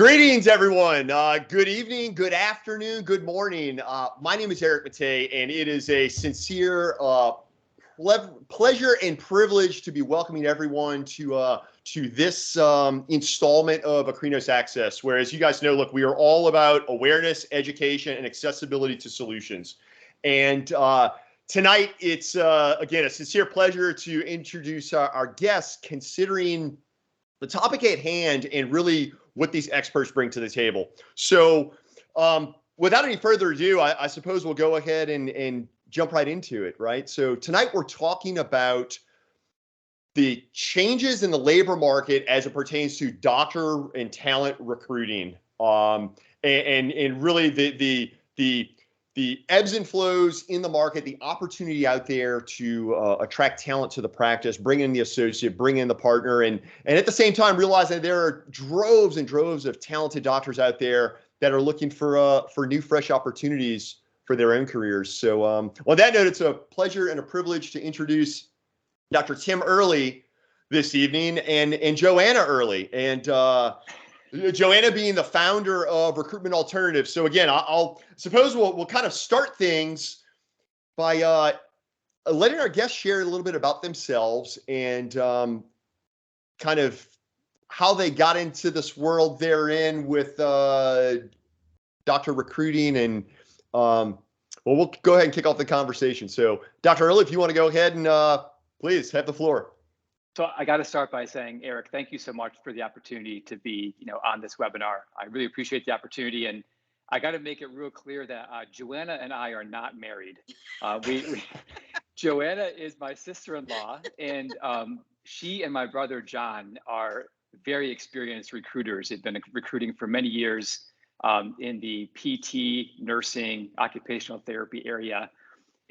Greetings, everyone. Good evening, good afternoon, good morning. My name is Eric Matei, and it is a sincere pleasure and privilege to be welcoming everyone to this installment of Akrinos Access. Where, as you guys know, look, we are all about awareness, education, and accessibility to solutions. And tonight, it's again a sincere pleasure to introduce our guests, considering the topic at hand and really what these experts bring to the table. So without any further ado, I suppose we'll go ahead and jump right into it, right? So tonight we're talking about the changes in the labor market as it pertains to doctor and talent recruiting, and really the ebbs and flows in the market, the opportunity out there to attract talent to the practice, bring in the associate, bring in the partner, and at the same time realize that there are droves and droves of talented doctors out there that are looking for new, fresh opportunities for their own careers. So on that note, it's a pleasure and a privilege to introduce Dr. Tim Earley this evening and Joanna Earley. And Joanna being the founder of Recruitment Alternatives. So again, I'll suppose we'll kind of start things by letting our guests share a little bit about themselves and kind of how they got into this world they're in with doctor recruiting. And we'll go ahead and kick off the conversation. So Dr. Earley, if you want to go ahead and please have the floor. So I got to start by saying, Eric, thank you so much for the opportunity to be, on this webinar. I really appreciate the opportunity, and I got to make it real clear that Joanna and I are not married. Joanna is my sister-in-law, and she and my brother John are very experienced recruiters. They've been recruiting for many years in the PT, nursing, occupational therapy area.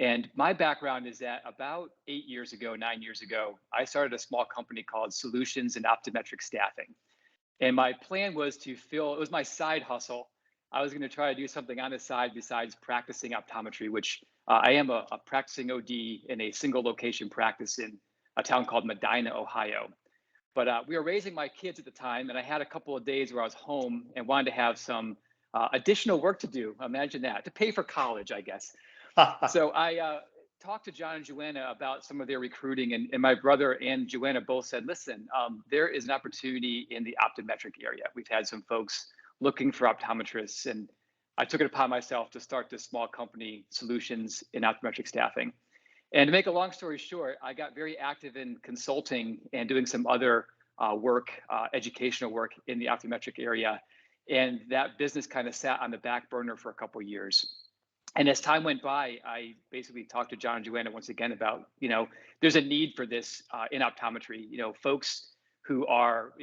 And my background is that about 9 years ago, I started a small company called Solutions in Optometric Staffing. And my plan was it was my side hustle. I was going to try to do something on the side besides practicing optometry, which I am a practicing OD in a single location practice in a town called Medina, Ohio. But we were raising my kids at the time, and I had a couple of days where I was home and wanted to have some additional work to do. Imagine that, to pay for college, I guess. So I talked to John and Joanna about some of their recruiting, and my brother and Joanna both said, listen, there is an opportunity in the optometric area. We've had some folks looking for optometrists, and I took it upon myself to start this small company, Solutions in Optometric Staffing. And to make a long story short, I got very active in consulting and doing some other work, educational work in the optometric area. And that business kind of sat on the back burner for a couple of years. And as time went by, I basically talked to John and Joanna once again about, there's a need for this in optometry, folks who are,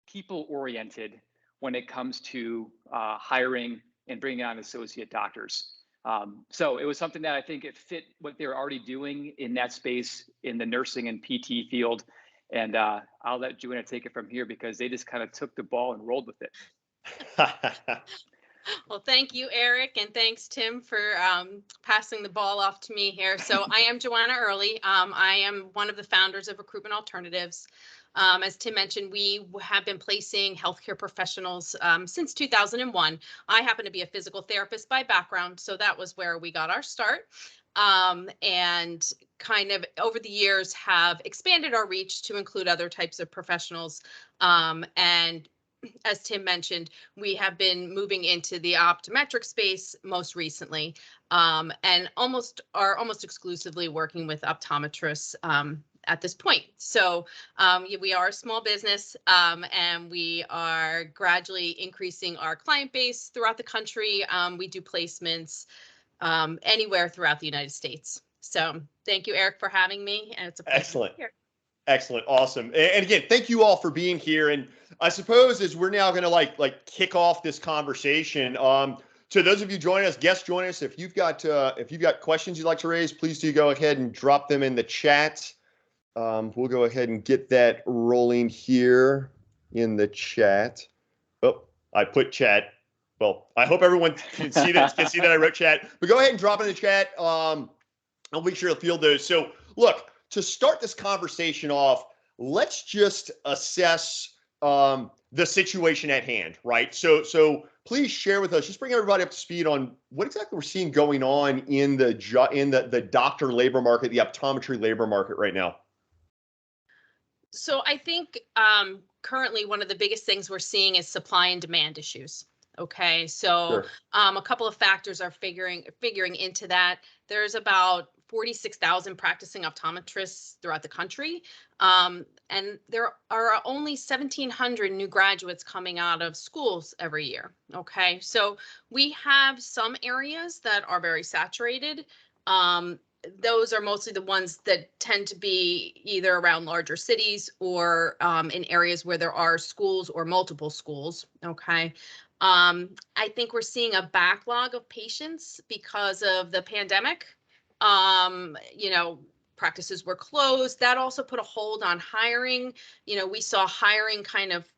people oriented when it comes to hiring and bringing on associate doctors. So it was something that I think it fit what they're already doing in that space in the nursing and PT field. And I'll let Joanna take it from here because they just kind of took the ball and rolled with it. Well, thank you, Eric, and thanks, Tim, for passing the ball off to me here. So I am Joanna Earley. I am one of the founders of Recruitment Alternatives. As Tim mentioned, we have been placing healthcare professionals since 2001. I happen to be a physical therapist by background, so that was where we got our start. And kind of over the years have expanded our reach to include other types of professionals. And as Tim mentioned, we have been moving into the optometric space most recently, and almost exclusively working with optometrists at this point. So we are a small business, and we are gradually increasing our client base throughout the country. We do placements anywhere throughout the United States. So thank you, Eric, for having me, and it's a pleasure Excellent. to be here. Excellent. Awesome. And again, thank you all for being here. And I suppose as we're now going to like kick off this conversation, to those of you joining us, guests joining us, if you've got questions you'd like to raise, please do go ahead and drop them in the chat. We'll go ahead and get that rolling here in the chat. Oh, I put chat. Well, I hope everyone can see that I wrote chat, but go ahead and drop it in the chat. I'll make sure to field those. So look, to start this conversation off, let's just assess the situation at hand, right? So please share with us, just bring everybody up to speed on what exactly we're seeing going on in the doctor labor market, the optometry labor market right now. So I think currently one of the biggest things we're seeing is supply and demand issues. Okay, so Sure. a couple of factors are figuring into that. There's about 46,000 practicing optometrists throughout the country, and there are only 1,700 new graduates coming out of schools every year. Okay, so we have some areas that are very saturated. Those are mostly the ones that tend to be either around larger cities or in areas where there are schools or multiple schools. Okay. I think we're seeing a backlog of patients because of the pandemic. You know, practices were closed. That also put a hold on hiring. You know, we saw hiring kind of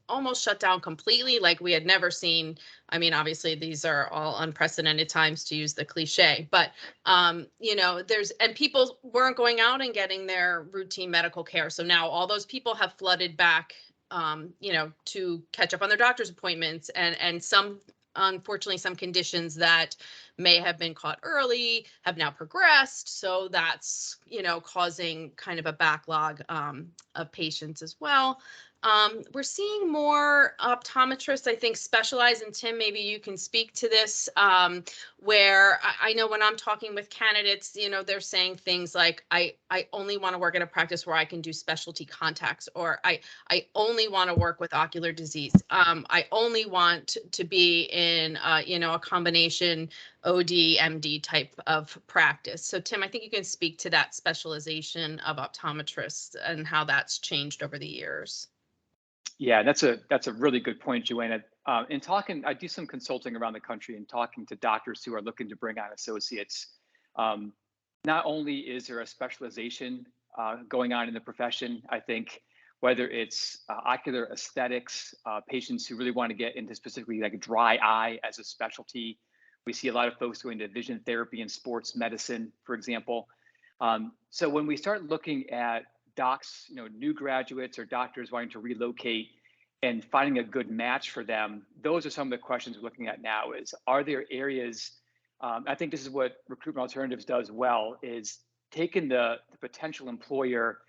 almost shut down completely, like we had never seen. I mean, obviously these are all unprecedented times, to use the cliche, but you know, and people weren't going out and getting their routine medical care. So now all those people have flooded back, you know, to catch up on their doctor's appointments, and some, unfortunately, some conditions that may have been caught early have now progressed. So that's, you know, causing kind of a backlog of patients as well. We're seeing more optometrists, I think, specialize, and Tim, maybe you can speak to this, where I know when I'm talking with candidates, you know, they're saying things like, I only want to work at a practice where I can do specialty contacts, or I only want to work with ocular disease. I only want to be in, you know, a combination OD, MD type of practice. So Tim, I think you can speak to that specialization of optometrists and how that's changed over the years. Yeah, that's a really good point, Joanna. In talking, I do some consulting around the country and talking to doctors who are looking to bring on associates. Not only is there a specialization going on in the profession, I think whether it's ocular aesthetics, patients who really want to get into specifically like dry eye as a specialty. We see a lot of folks going to vision therapy and sports medicine, for example. So when we start looking at docs, you know, new graduates or doctors wanting to relocate and finding a good match for them, those are some of the questions we're looking at now. Is, are there areas, I think this is what Recruitment Alternatives does well, is taking the potential employer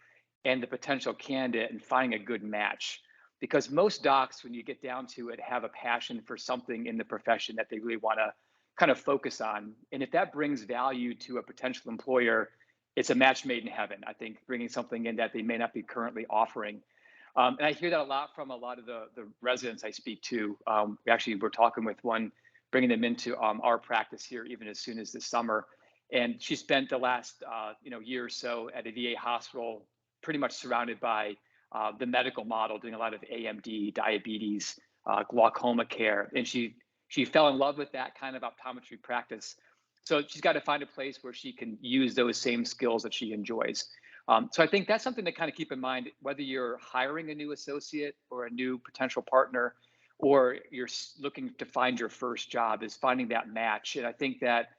and the potential candidate and finding a good match. Because most docs, when you get down to it, have a passion for something in the profession that they really want to kind of focus on. And if that brings value to a potential employer, it's a match made in heaven. I think bringing something in that they may not be currently offering. And I hear that a lot from a lot of the residents I speak to. We're talking with one, bringing them into our practice here even as soon as this summer. And she spent the last year or so at a VA hospital, pretty much surrounded by the medical model, doing a lot of AMD, diabetes, glaucoma care. And she fell in love with that kind of optometry practice. So she's got to find a place where she can use those same skills that she enjoys. So I think that's something to kind of keep in mind, whether you're hiring a new associate or a new potential partner, or you're looking to find your first job, is finding that match. And I think that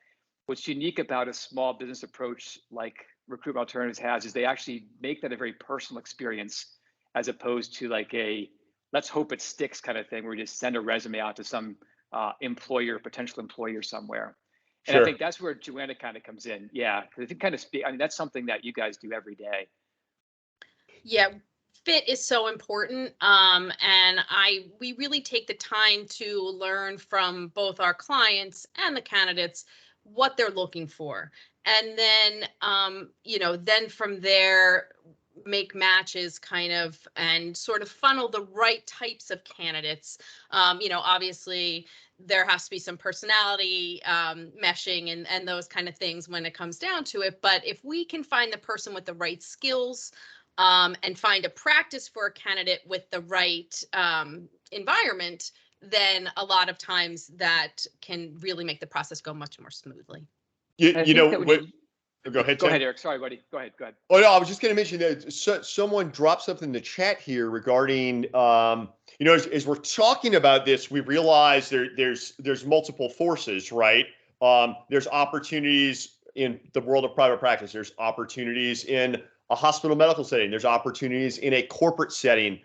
what's unique about a small business approach like Recruitment Alternatives has is they actually make that a very personal experience, as opposed to like a let's hope it sticks kind of thing where you just send a resume out to some potential employer somewhere. And I think that's where Joanna kind of comes in. Yeah, because I think I mean, that's something that you guys do every day. Yeah, fit is so important. And we really take the time to learn from both our clients and the candidates what they're looking for. And then, then from there, make matches kind of and sort of funnel the right types of candidates. Obviously there has to be some personality meshing and those kind of things when it comes down to it. But if we can find the person with the right skills and find a practice for a candidate with the right environment, then a lot of times that can really make the process go much more smoothly. Go ahead, Go Tim. ahead, Eric. Sorry, buddy. Go ahead. Oh no, I was just going to mention that someone dropped something in the chat here regarding, as we're talking about this, we realize there's multiple forces, right? There's opportunities in the world of private practice. There's opportunities in a hospital medical setting. There's opportunities in a corporate setting.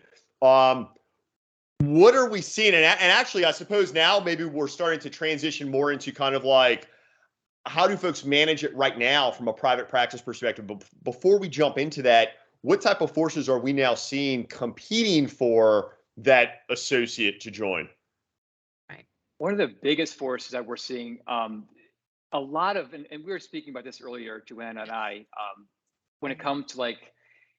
What are we seeing? And actually, I suppose now maybe we're starting to transition more into kind of like, how do folks manage it right now from a private practice perspective? But before we jump into that, what type of forces are we now seeing competing for that associate to join? Right. One of the biggest forces that we're seeing, a lot of, and we were speaking about this earlier, Joanna and I, when it comes to like,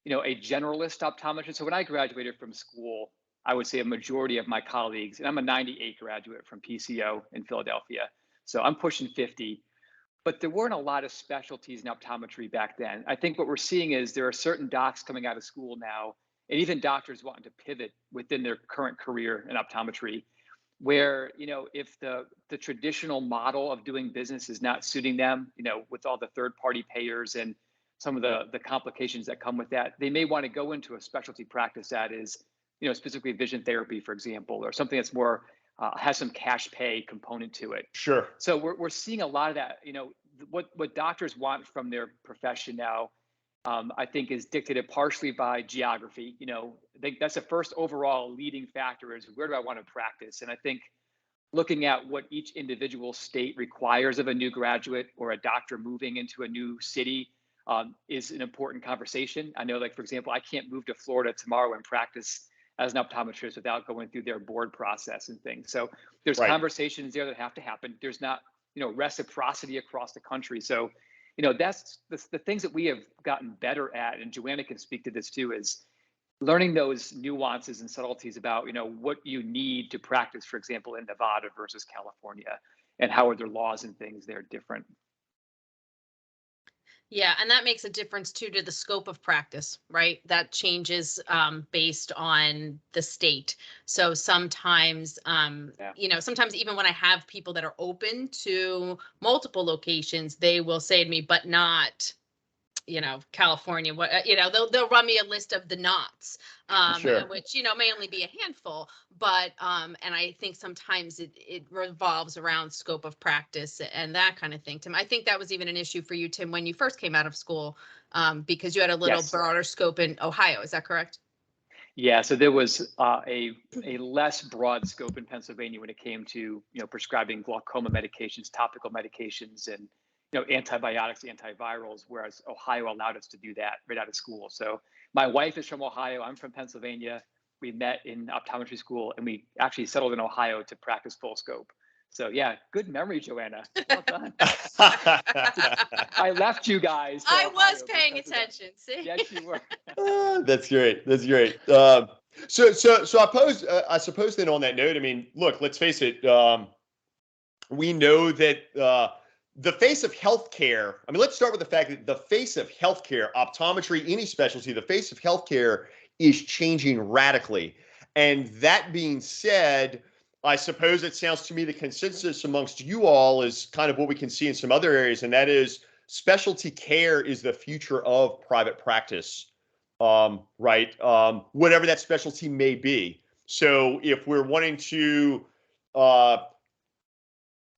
a generalist optometrist. So when I graduated from school, I would say a majority of my colleagues, and I'm a 98 graduate from PCO in Philadelphia, so I'm pushing 50, but there weren't a lot of specialties in optometry back then. I think what we're seeing is there are certain docs coming out of school now, and even doctors wanting to pivot within their current career in optometry, where if the traditional model of doing business is not suiting them, with all the third party payers and some of the complications that come with that, they may want to go into a specialty practice that is specifically vision therapy, for example, or something that's more has some cash pay component to it. Sure. So we're seeing a lot of that. What doctors want from their profession now, I think, is dictated partially by geography. I think that's the first overall leading factor is, where do I want to practice? And I think looking at what each individual state requires of a new graduate or a doctor moving into a new city is an important conversation. I know, like, for example, I can't move to Florida tomorrow and practice as an optometrist without going through their board process and things. So there's conversations there that have to happen. There's not, reciprocity across the country. So, that's the things that we have gotten better at, and Joanna can speak to this too, is learning those nuances and subtleties about, what you need to practice, for example, in Nevada versus California, and how are their laws and things there different. Yeah, and that makes a difference too to the scope of practice, right? That changes based on the state. So sometimes, sometimes even when I have people that are open to multiple locations, they will say to me, but not, California, what, they'll run me a list of the knots, Sure. which, may only be a handful, but, and I think sometimes it revolves around scope of practice and that kind of thing. Tim, I think that was even an issue for you, Tim, when you first came out of school, because you had a little broader scope in Ohio. Is that correct? Yeah, so there was a less broad scope in Pennsylvania when it came to prescribing glaucoma medications, topical medications, and antibiotics, antivirals, whereas Ohio allowed us to do that right out of school. So my wife is from Ohio. I'm from Pennsylvania. We met in optometry school, and we actually settled in Ohio to practice full scope. So yeah, good memory, Joanna. Well done. I left you guys. I was paying attention. See? Yes, you were. That's great. That's great. So I suppose then on that note, I mean, look, let's face it. We know that the face of healthcare. I mean, let's start with the fact that the face of healthcare, optometry, any specialty, the face of healthcare is changing radically. And that being said, I suppose it sounds to me the consensus amongst you all is kind of what we can see in some other areas, and that is specialty care is the future of private practice, right? Whatever that specialty may be. So if we're wanting to,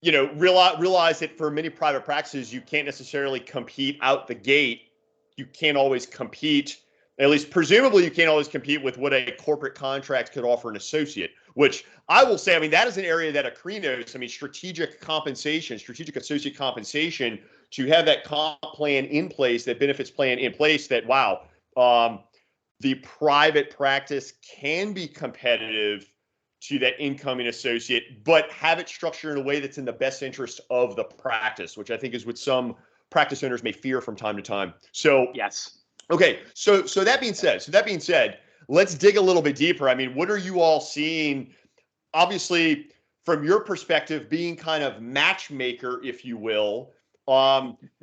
realize that for many private practices, you can't necessarily compete out the gate. You can't always compete, at least presumably you can't always compete with what a corporate contract could offer an associate, which I will say, I mean, that is an area that Akrinos, I mean, strategic associate compensation, to have that comp plan in place, that benefits plan in place, that, wow, the private practice can be competitive to that incoming associate, but have it structured in a way that's in the best interest of the practice, which I think is what some practice owners may fear from time to time. So yes. Okay. So that being said, let's dig a little bit deeper. I mean, what are you all seeing? Obviously, from your perspective, being kind of matchmaker, if you will,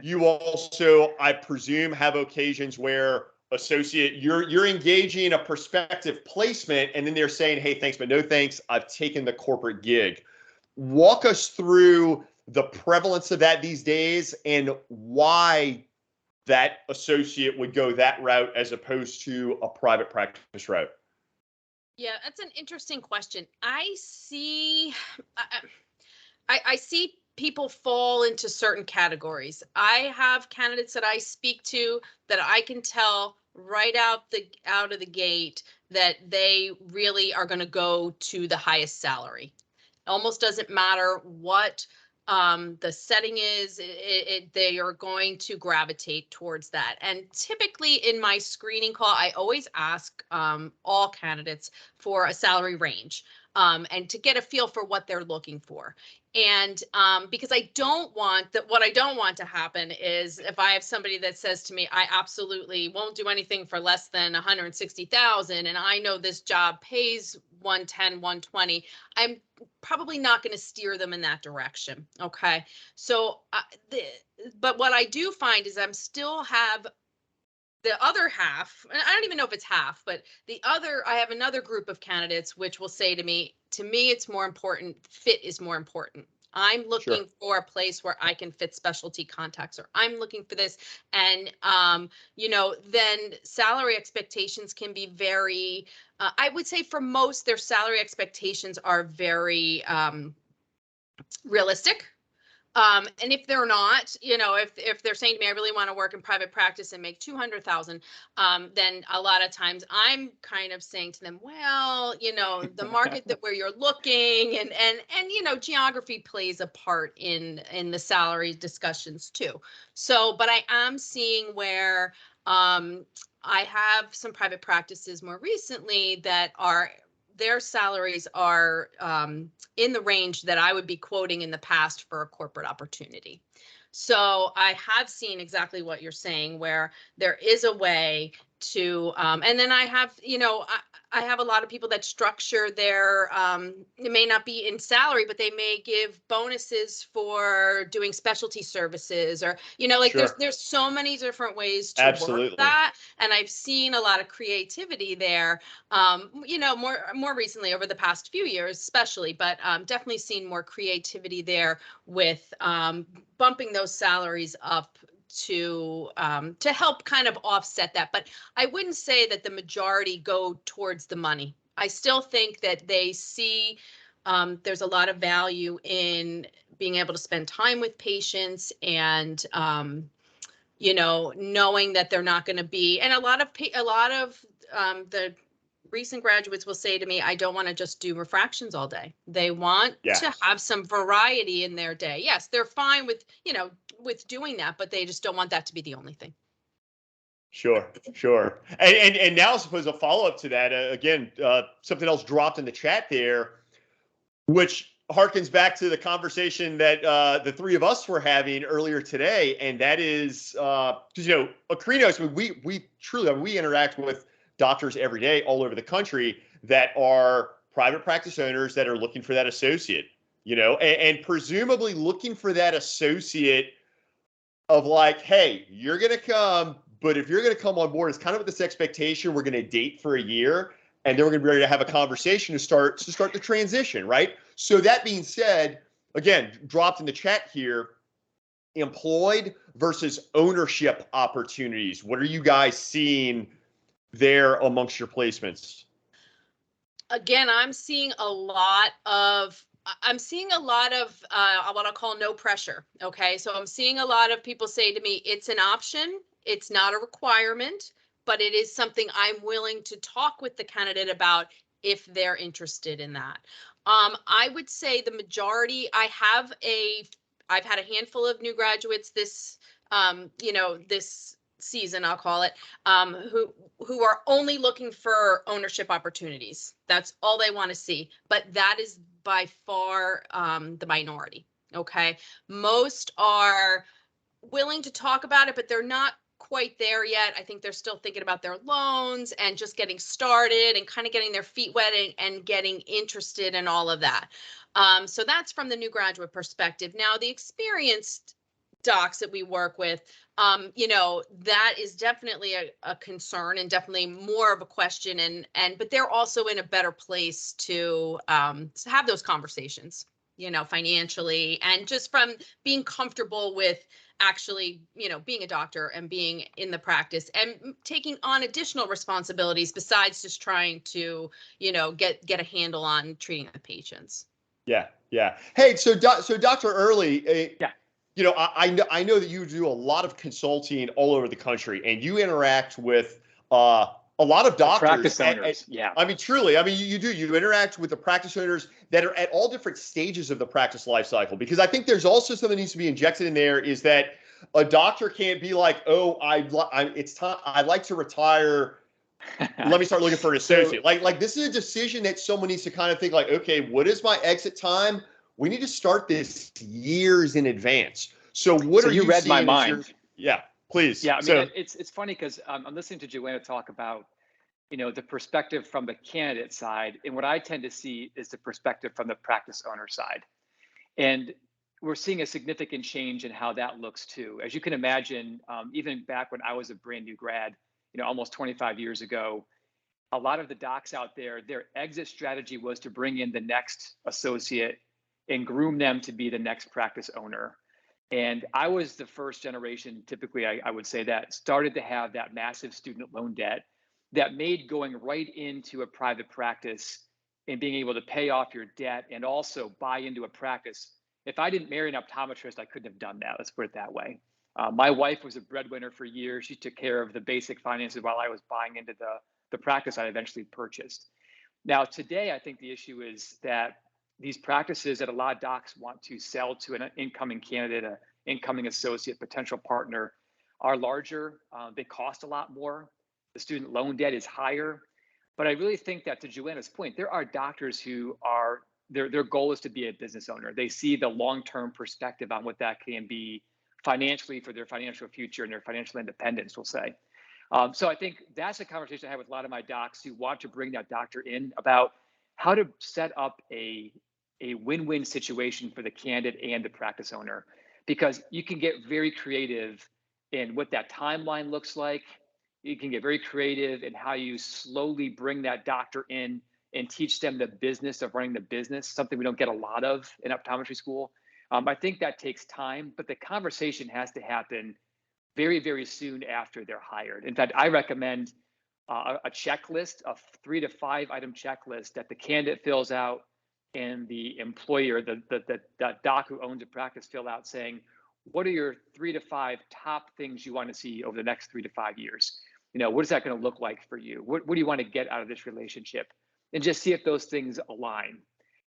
you also, I presume, have occasions where you're engaging a prospective placement, and then they're saying, hey, thanks, but no thanks, I've taken the corporate gig. Walk us through the prevalence of that these days and why that associate would go that route as opposed to a private practice route. Yeah, that's an interesting question. I see people fall into certain categories. I have candidates that I speak to that I can tell right out of the gate that they really are going to go to the highest salary. Almost doesn't matter what the setting is, they are going to gravitate towards that. And typically in my screening call, I always ask all candidates for a salary range and to get a feel for what they're looking for. And because I don't want that, what I don't want to happen is if I have somebody that says to me, I absolutely won't do anything for less than 160,000, and I know this job pays 110, 120, I'm probably not going to steer them in that direction. Okay. So, but what I do find is I'm still have the other half, and I don't even know if it's half, but I have another group of candidates which will say to me, it's more important, fit is more important. I'm looking for a place where I can fit specialty contacts, or I'm looking for this. And, then salary expectations can be very, I would say for most, their salary expectations are very realistic. And if they're not, if they're saying to me, I really want to work in private practice and make 200,000, then a lot of times I'm kind of saying to them, well, the market that where you're looking and geography plays a part in the salary discussions too. So, but I am seeing where I have some private practices more recently that their salaries are in the range that I would be quoting in the past for a corporate opportunity. So I have seen exactly what you're saying, where there is a way to, and then I have, I have a lot of people that structure their, it may not be in salary, but they may give bonuses for doing specialty services, or, there's so many different ways to work that. And I've seen a lot of creativity there, more recently over the past few years, especially, but definitely seen more creativity there with bumping those salaries up to help kind of offset that. But I wouldn't say that the majority go towards the money. I still think that they see there's a lot of value in being able to spend time with patients and knowing that they're not going to be, and a lot of the recent graduates will say to me, I don't want to just do refractions all day. They want to have some variety in their day. Yes, they're fine with, with doing that, but they just don't want that to be the only thing. Sure. And now I suppose a follow-up to that, again, something else dropped in the chat there, which harkens back to the conversation that the three of us were having earlier today. And that is, because, Akrinos, we truly, we interact with doctors every day all over the country that are private practice owners that are looking for that associate, and presumably looking for that associate of like, hey, you're going to come, but if you're going to come on board, it's kind of with this expectation, we're going to date for a year, and then we're going to be ready to have a conversation to start the transition, right? So that being said, again, dropped in the chat here, employed versus ownership opportunities. What are you guys seeing there amongst your placements? Again, I'm seeing a lot of what I'll call no pressure. Okay. So I'm seeing a lot of people say to me, it's an option. It's not a requirement, but it is something I'm willing to talk with the candidate about if they're interested in that. I would say the majority, I've had a handful of new graduates this, this season, I'll call it, who are only looking for ownership opportunities. That's all they want to see. But that is by far the minority. Okay. Most are willing to talk about it, but they're not quite there yet. I think they're still thinking about their loans and just getting started and kind of getting their feet wet and getting interested in all of that. So that's from the new graduate perspective. Now, the experienced docs that we work with, that is definitely a concern and definitely more of a question. But they're also in a better place to have those conversations, financially, and just from being comfortable with actually, being a doctor and being in the practice and taking on additional responsibilities besides just trying to, get a handle on treating the patients. Yeah. Hey, so Dr. Earley, I know that you do a lot of consulting all over the country, and you interact with a lot of The doctors, practice owners, yeah. I mean, truly, I mean, you interact with the practice owners that are at all different stages of the practice life cycle, because I think there's also something that needs to be injected in there, is that a doctor can't be like, oh, it's time, I'd like to retire. Let me start looking for an associate. Like this is a decision that someone needs to kind of think like, okay, what is my exit time? We need to start this years in advance. So what are you read my seeing mind. Yeah, please. Yeah, I mean, it's funny because I'm listening to Joanna talk about, the perspective from the candidate side, and what I tend to see is the perspective from the practice owner side. And we're seeing a significant change in how that looks too. As you can imagine, even back when I was a brand new grad, almost 25 years ago, a lot of the docs out there, their exit strategy was to bring in the next associate and groom them to be the next practice owner. And I was the first generation, typically, I would say, that started to have that massive student loan debt that made going right into a private practice and being able to pay off your debt and also buy into a practice. If I didn't marry an optometrist, I couldn't have done that. Let's put it that way. My wife was a breadwinner for years. She took care of the basic finances while I was buying into the practice I eventually purchased. Now, today, I think the issue is that these practices that a lot of docs want to sell to an incoming candidate, an incoming associate, potential partner, are larger. They cost a lot more. The student loan debt is higher. But I really think that, to Joanna's point, there are doctors who are, their goal is to be a business owner. They see the long-term perspective on what that can be financially for their financial future and their financial independence, we'll say. So I think that's a conversation I have with a lot of my docs who want to bring that doctor in about how to set up a win-win situation for the candidate and the practice owner, because you can get very creative in what that timeline looks like. You can get very creative in how you slowly bring that doctor in and teach them the business of running the business, something we don't get a lot of in optometry school. I think that takes time, but the conversation has to happen very, very soon after they're hired. In fact, I recommend a checklist, a 3 to 5 item checklist that the candidate fills out and the employer, the doc who owns a practice, fill out, saying, what are your 3 to 5 top things you want to see over the next 3 to 5 years? What is that going to look like for you? What do you want to get out of this relationship? And just see if those things align.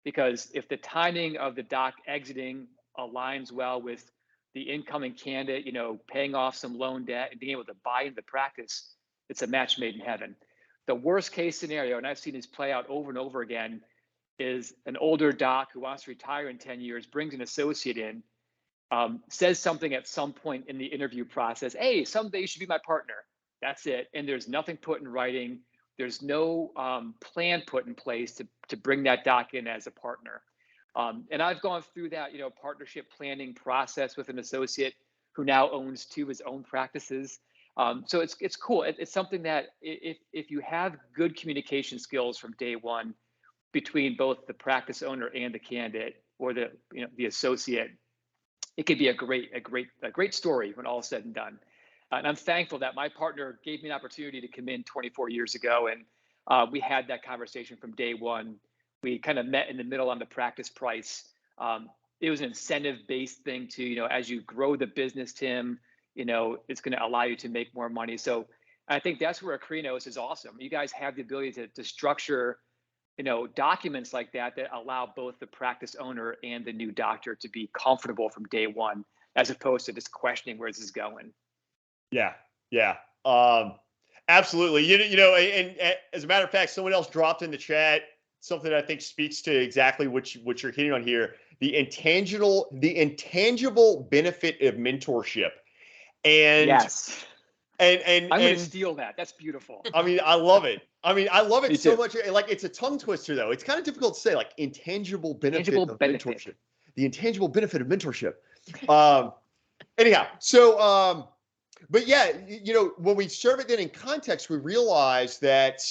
Because if the timing of the doc exiting aligns well with the incoming candidate, paying off some loan debt and being able to buy into the practice, it's a match made in heaven. The worst case scenario, and I've seen this play out over and over again, is an older doc who wants to retire in 10 years, brings an associate in, says something at some point in the interview process, hey, someday you should be my partner. That's it. And there's nothing put in writing. There's no plan put in place to bring that doc in as a partner. And I've gone through that, partnership planning process with an associate who now owns 2 of his own practices. So it's cool. It's something that if you have good communication skills from day one between both the practice owner and the candidate or the associate, it could be a great story when all is said and done. And I'm thankful that my partner gave me an opportunity to come in 24 years ago, and we had that conversation from day one. We kind of met in the middle on the practice price. It was an incentive-based thing too. As you grow the business, Tim, it's going to allow you to make more money. So I think that's where Akrinos is awesome. You guys have the ability to structure, documents like that allow both the practice owner and the new doctor to be comfortable from day one, as opposed to just questioning where this is going. Yeah. Absolutely. And as a matter of fact, someone else dropped in the chat something that I think speaks to exactly what you're hitting on here: the intangible benefit of mentorship. And yes, and I'm going to steal that. That's beautiful. I mean, I love it. Me so too. much. Like, it's a tongue twister though. It's kind of difficult to say, like, intangible benefit of mentorship. The intangible benefit of mentorship. Anyhow, so but yeah, when we serve it then in context, we realize that,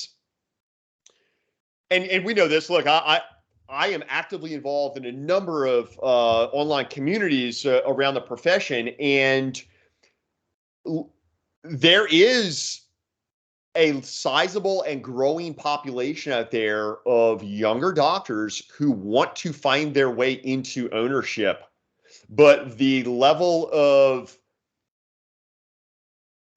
and we know this. Look, I am actively involved in a number of online communities around the profession, and there is a sizable and growing population out there of younger doctors who want to find their way into ownership, but the level of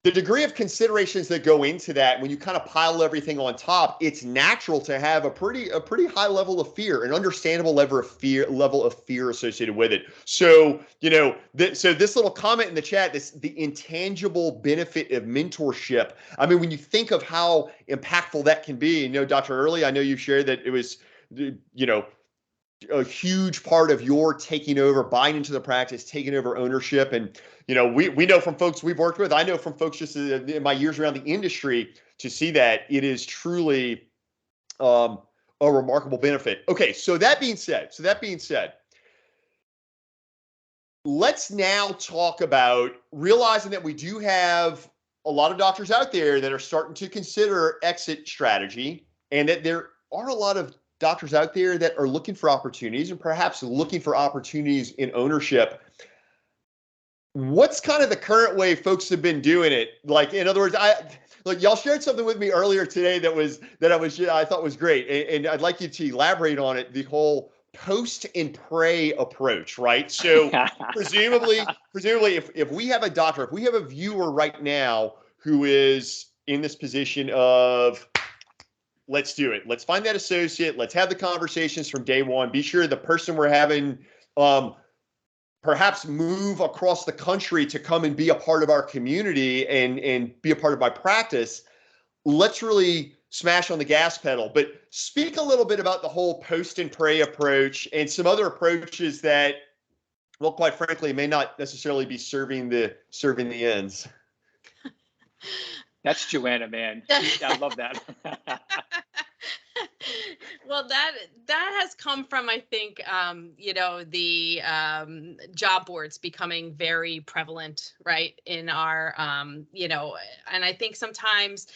the degree of considerations that go into that, when you kind of pile everything on top, it's natural to have a pretty high level of fear, an understandable level of fear associated with it. So, so this little comment in the chat, the intangible benefit of mentorship. I mean, when you think of how impactful that can be, Dr. Earley, I know you shared that it was, a huge part of your taking over, buying into the practice, taking over ownership. And, we know from folks we've worked with, I know from folks just in my years around the industry, to see that it is truly a remarkable benefit. Okay, so that being said, let's now talk about realizing that we do have a lot of doctors out there that are starting to consider exit strategy, and that there are a lot of doctors out there that are looking for opportunities, and perhaps looking for opportunities in ownership. What's kind of the current way folks have been doing it? Like, in other words, y'all shared something with me earlier today that I thought was great, and I'd like you to elaborate on it. The whole post and pray approach, right? So presumably, if we have a doctor, if we have a viewer right now who is in this position of, let's do it. Let's find that associate. Let's have the conversations from day one. Be sure the person we're having perhaps move across the country to come and be a part of our community and be a part of my practice. Let's really smash on the gas pedal. But speak a little bit about the whole post and pray approach and some other approaches that, well, quite frankly, may not necessarily be serving the ends. That's Joanna, man. I love that. Well, that has come from, I think, the job boards becoming very prevalent, right, in our, and I think sometimes,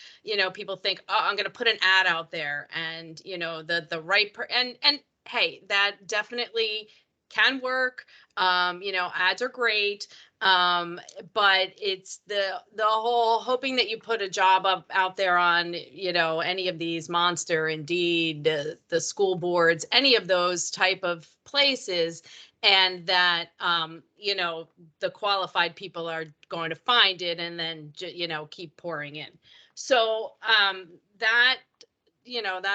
people think, oh, I'm going to put an ad out there, and, the right, and hey, that definitely can work. Ads are great. But it's the whole hoping that you put a job up out there on, any of these Monster, Indeed, the school boards, any of those type of places, and that, the qualified people are going to find it and then, keep pouring in. So that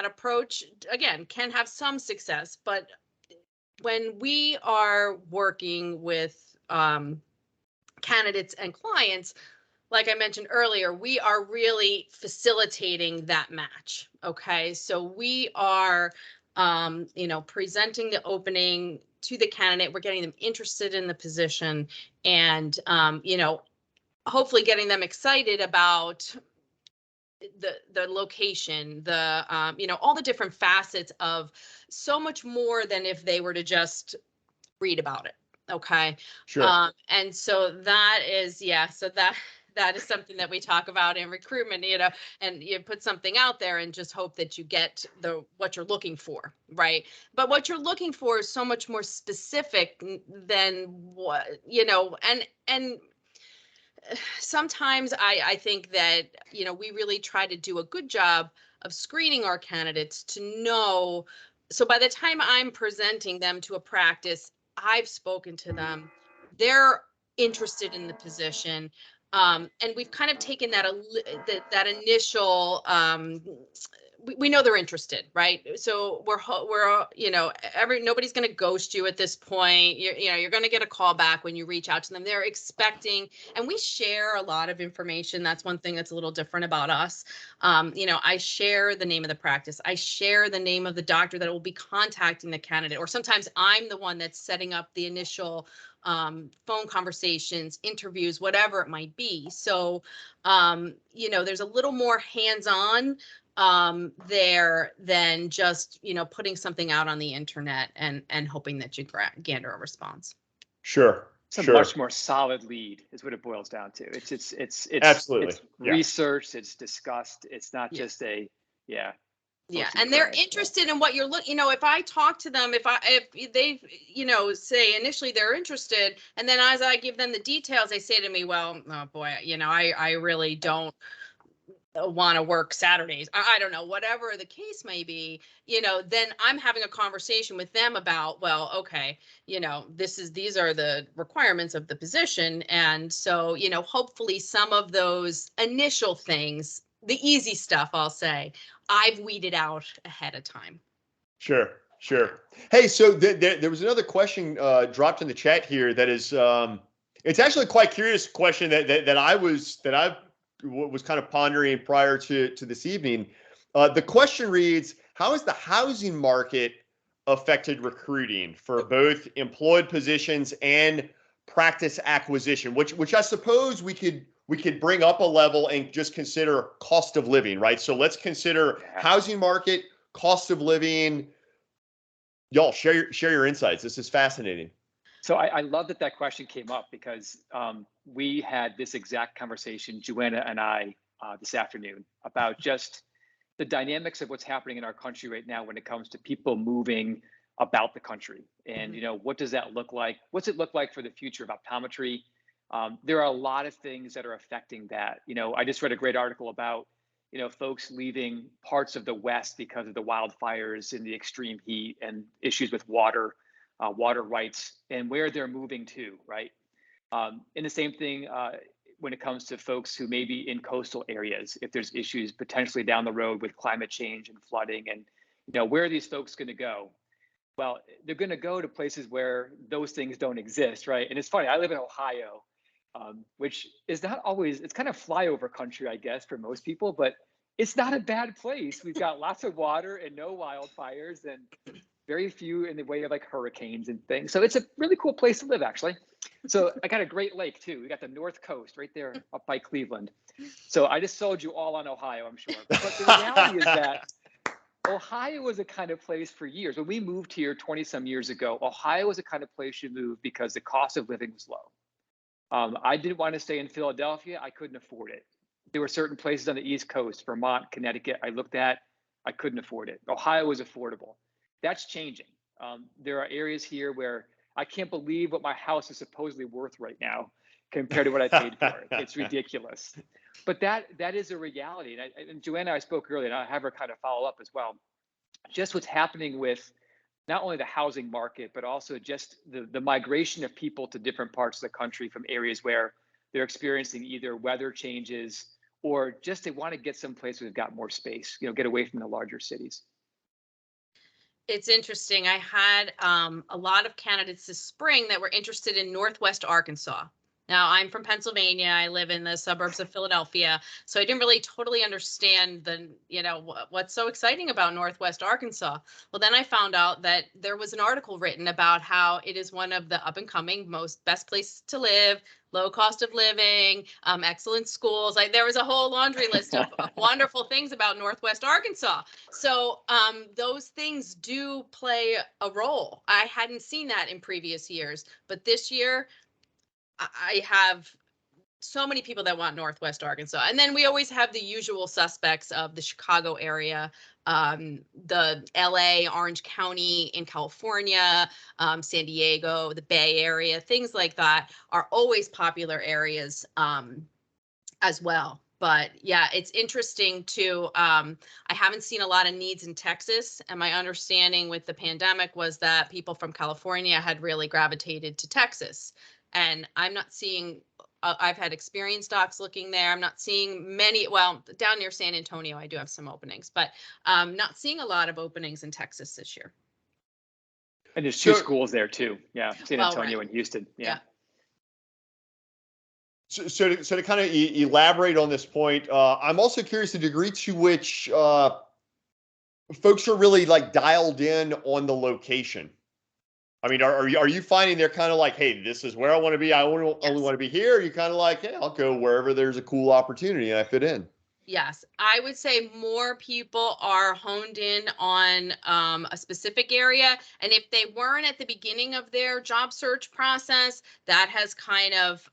approach, again, can have some success, but when we are working with candidates and clients, like I mentioned earlier, we are really facilitating that match. Okay, so we are, presenting the opening to the candidate. We're getting them interested in the position, and hopefully getting them excited about the location, all the different facets of so much more than if they were to just read about it. Okay. Sure. And so that is, so that is something that we talk about in recruitment, and you put something out there and just hope that you get what you're looking for, right? But what you're looking for is so much more specific than what, and sometimes I think that, we really try to do a good job of screening our candidates to know. So by the time I'm presenting them to a practice, I've spoken to them, they're interested in the position. And we've kind of taken that initial, we know they're interested, right? So we're nobody's going to ghost you at this point. You're going to get a call back when you reach out to them. They're expecting, and we share a lot of information. That's one thing that's a little different about us. I share the name of the practice. I share the name of the doctor that will be contacting the candidate, or sometimes I'm the one that's setting up the initial phone conversations, interviews, whatever it might be. So, there's a little more hands-on there than just, putting something out on the internet and hoping that you gander a response. Sure. It's a much more solid lead is what it boils down to. It's absolutely, it's researched, it's discussed. It's not just Yeah, and they're interested in what you're looking. If I talk to them, if they, say initially they're interested, and then as I give them the details, they say to me, "Well, oh boy, I really don't want to work Saturdays. I don't know, whatever the case may be, then I'm having a conversation with them about, well, okay, these are the requirements of the position. And so, hopefully some of those initial things, the easy stuff, I'll say, I've weeded out ahead of time. Sure, sure. Hey, so there was another question dropped in the chat here that is, it's actually a quite curious question that I was kind of pondering prior to this evening. The question reads, how has the housing market affected recruiting for both employed positions and practice acquisition, which I suppose we could bring up a level and just consider cost of living, right? So let's consider housing market, cost of living. Y'all share your insights. This is fascinating. So I love that question came up because we had this exact conversation, Joanna and I, this afternoon, about just the dynamics of what's happening in our country right now when it comes to people moving about the country. And, what does that look like? What's it look like for the future of optometry? There are a lot of things that are affecting that. I just read a great article about, folks leaving parts of the West because of the wildfires and the extreme heat and issues with water rights and where they're moving to, right? And the same thing when it comes to folks who may be in coastal areas, if there's issues potentially down the road with climate change and flooding, and where are these folks going to go? Well, they're going to go to places where those things don't exist, right? And it's funny, I live in Ohio, which is not always, it's kind of flyover country, I guess, for most people, but it's not a bad place. We've got lots of water and no wildfires and very few in the way of like hurricanes and things. So it's a really cool place to live, actually. So I got a great lake too. We got the North Coast right there up by Cleveland. So I just sold you all on Ohio, I'm sure. But the reality is that Ohio was a kind of place for years. When we moved here 20 some years ago, Ohio was a kind of place you moved because the cost of living was low. I didn't want to stay in Philadelphia. I couldn't afford it. There were certain places on the East Coast, Vermont, Connecticut, I looked at, I couldn't afford it. Ohio was affordable. That's changing. There are areas here where I can't believe what my house is supposedly worth right now compared to what I paid for it. It's ridiculous. But that is a reality. And Joanna, I spoke earlier, and I'll have her kind of follow up as well. Just what's happening with not only the housing market, but also just the migration of people to different parts of the country from areas where they're experiencing either weather changes or just they want to get someplace where they've got more space, get away from the larger cities. It's interesting. I had a lot of candidates this spring that were interested in Northwest Arkansas. Now, I'm from Pennsylvania. I live in the suburbs of Philadelphia, so I didn't really totally understand what's so exciting about Northwest Arkansas. Well, then I found out that there was an article written about how it is one of the up and coming best places to live, low cost of living, excellent schools. Like there was a whole laundry list of wonderful things about Northwest Arkansas. So those things do play a role. I hadn't seen that in previous years, but this year I have so many people that want Northwest Arkansas. And then we always have the usual suspects of the Chicago area, the LA, Orange County in California, San Diego, the Bay Area, things like that are always popular areas as well. But yeah, it's interesting too. I haven't seen a lot of needs in Texas. And my understanding with the pandemic was that people from California had really gravitated to Texas. And I'm not seeing, I've had experienced docs looking there. I'm not seeing many, well, down near San Antonio, I do have some openings, but not seeing a lot of openings in Texas this year. And there's two schools there too. Yeah, San Antonio and Houston. Yeah. So to kind of elaborate on this point, I'm also curious the degree to which folks are really like dialed in on the location. I mean, are you finding they're kind of like, hey, this is where I want to be. I only want to be here. Or you kind of like, hey, I'll go wherever there's a cool opportunity and I fit in. Yes, I would say more people are honed in on a specific area. And if they weren't at the beginning of their job search process, that has kind of,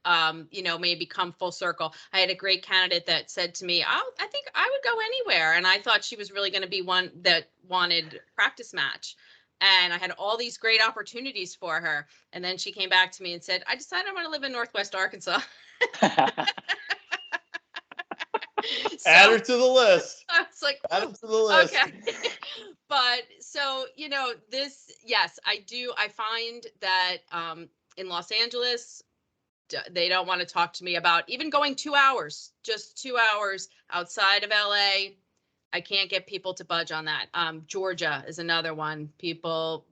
maybe come full circle. I had a great candidate that said to me, I think I would go anywhere. And I thought she was really going to be one that wanted practice match. And I had all these great opportunities for her. And then she came back to me and said, I decided I want to live in Northwest Arkansas. Add her to the list. I was like, Add her to the list. okay. But so, yes, I do. I find that in Los Angeles, they don't want to talk to me about even going 2 hours, just 2 hours outside of LA. I can't get people to budge on that. Georgia is another one. People,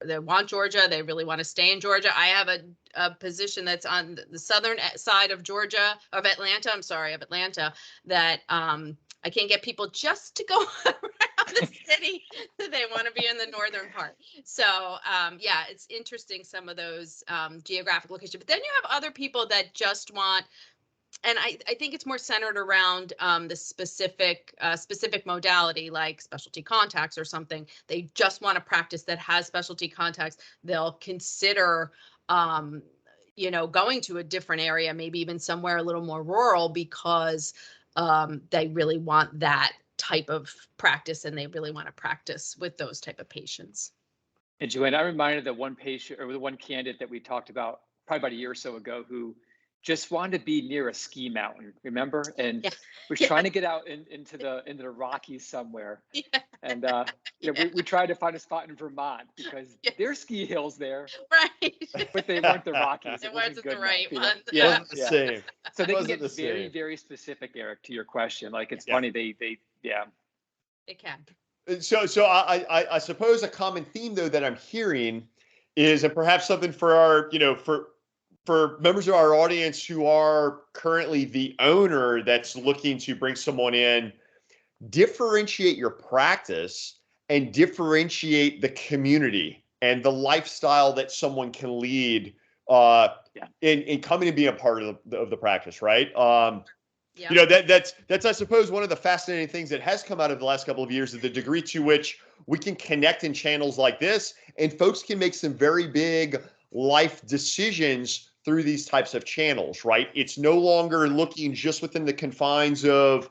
they want Georgia. They really want to stay in Georgia. I have a position that's on the southern side of Georgia, of Atlanta. I'm sorry, of Atlanta, that I can't get people just to go around the city. They want to be in the northern part. So yeah, it's interesting, some of those geographic locations. But then you have other people that just want, and I think it's more centered around the specific modality, like specialty contacts or something. They just want a practice that has specialty contacts. They'll consider, going to a different area, maybe even somewhere a little more rural, because they really want that type of practice, and they really want to practice with those type of patients. And Joanna, I'm reminded that one patient, or the one candidate that we talked about probably about a year or so ago, who just wanted to be near a ski mountain, remember? And was trying to get out into the Rockies somewhere. Yeah. And we tried to find a spot in Vermont because there's ski hills there, right? But they weren't the Rockies. It wasn't the right one. Yeah, the same. So they can get very, very specific, Eric, to your question. Like, it's funny, they It can. So I suppose a common theme though that I'm hearing is, and perhaps something for our, for members of our audience who are currently the owner that's looking to bring someone in, differentiate your practice and differentiate the community and the lifestyle that someone can lead in coming and being a part of the practice, right? That's I suppose one of the fascinating things that has come out of the last couple of years is the degree to which we can connect in channels like this, and folks can make some very big life decisions through these types of channels, right? It's no longer looking just within the confines of,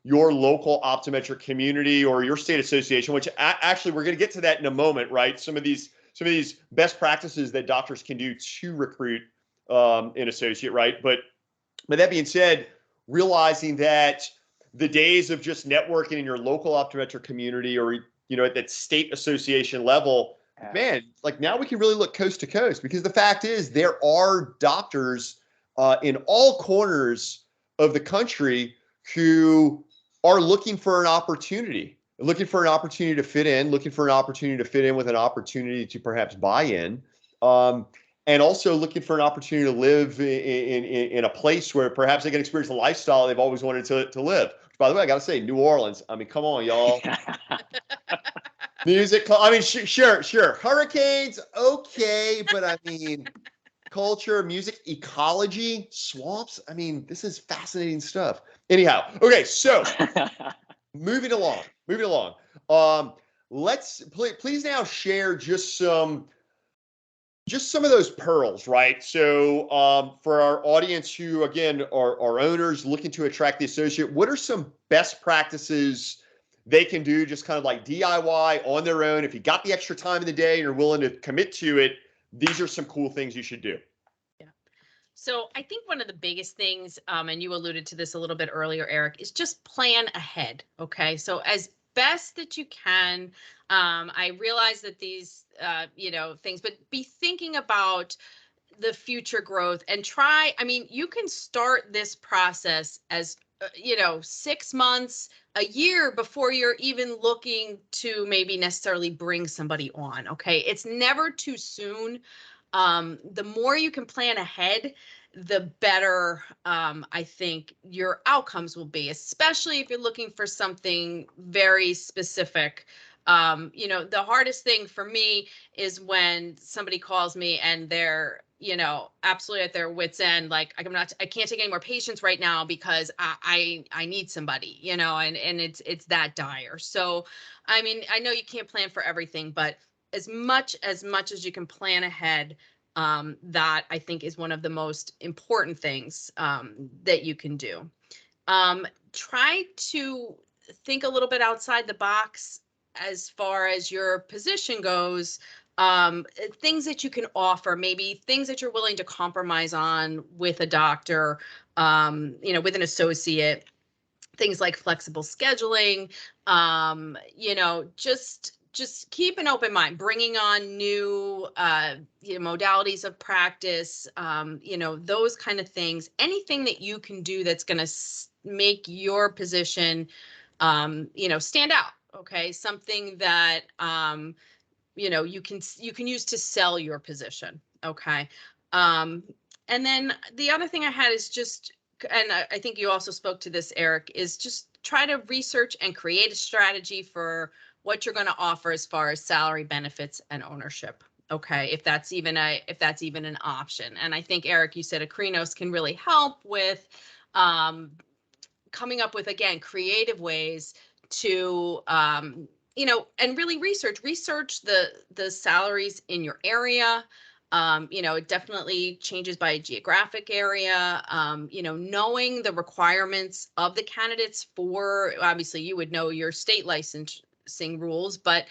your local optometric community or your state association, which actually we're going to get to that in a moment, right? Some of these best practices that doctors can do to recruit an associate, right? But that being said, realizing that the days of just networking in your local optometric community or, at that state association level, man, like now we can really look coast to coast, because the fact is there are doctors in all corners of the country who are looking for an opportunity to fit in, looking for an opportunity to fit in with an opportunity to perhaps buy in. And also looking for an opportunity to live in a place where perhaps they can experience the lifestyle they've always wanted to live. By the way, I got to say, New Orleans, I mean, come on, y'all. Music, I mean, sure. Hurricanes, okay. But I mean, culture, music, ecology, swamps. I mean, this is fascinating stuff. Anyhow, okay, so moving along. Let's please now share just some of those pearls, right? So for our audience who, again, are owners looking to attract the associate, what are some best practices they can do just kind of like DIY on their own? If you got the extra time in the day and you're willing to commit to it, these are some cool things you should do. Yeah. So I think one of the biggest things, and you alluded to this a little bit earlier, Eric, is just plan ahead. Okay. So as best that you can, I realize that these, things, but be thinking about the future growth and you can start this process as 6 months, a year before you're even looking to maybe necessarily bring somebody on. Okay. It's never too soon. The more you can plan ahead, the better I think your outcomes will be, especially if you're looking for something very specific. The hardest thing for me is when somebody calls me and they're, absolutely at their wit's end. Like, I can't take any more patients right now because I need somebody, and it's that dire. So, I mean, I know you can't plan for everything, but as much as you can plan ahead, that I think is one of the most important things that you can do. Try to think a little bit outside the box as far as your position goes. Things that you can offer, maybe things that you're willing to compromise on with a doctor, with an associate. things like flexible scheduling, just keep an open mind, bringing on new modalities of practice, those kind of things. Anything that you can do that's going to make your position, stand out. Okay, something that you can use to sell your position. Okay, and then the other thing I had is just, and I think you also spoke to this, Eric, is just try to research and create a strategy for what you're going to offer as far as salary, benefits, and ownership. Okay, if that's even an option. And I think, Eric, you said Akrinos can really help with coming up with, again, creative ways to and really research the salaries in your area. It definitely changes by geographic area. Knowing the requirements of the candidates for, obviously you would know your state licensing rules, but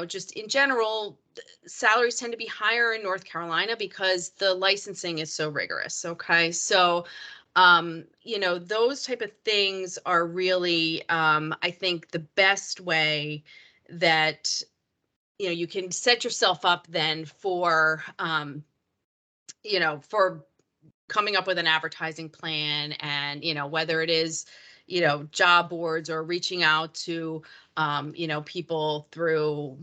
just in general, salaries tend to be higher in North Carolina because the licensing is so rigorous. Okay, so those type of things are really, I think, the best way that you can set yourself up then for for coming up with an advertising plan, and whether it is job boards or reaching out to people through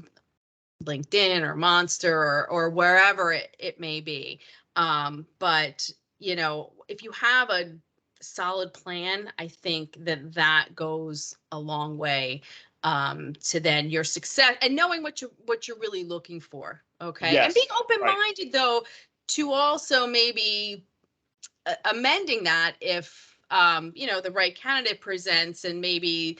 LinkedIn or Monster or wherever it may be. But if you have a solid plan, I think that goes a long way to then your success, and knowing what you're really looking for. Okay, Yes, and being open-minded, right. though, to also maybe amending that if the right candidate presents, and maybe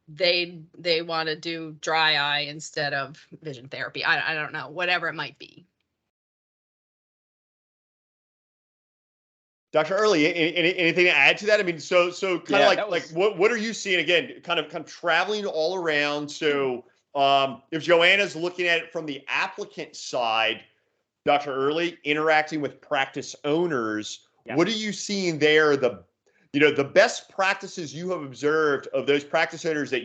they want to do dry eye instead of vision therapy. I don't know, whatever it might be. Dr. Early, anything to add to that? I mean, so kind of Yeah, that like was what are you seeing, again, kind of traveling all around? So if Joanna's looking at it from the applicant side, Dr. Early, interacting with practice owners, yeah. what are you seeing there? The best practices you have observed of those practice owners that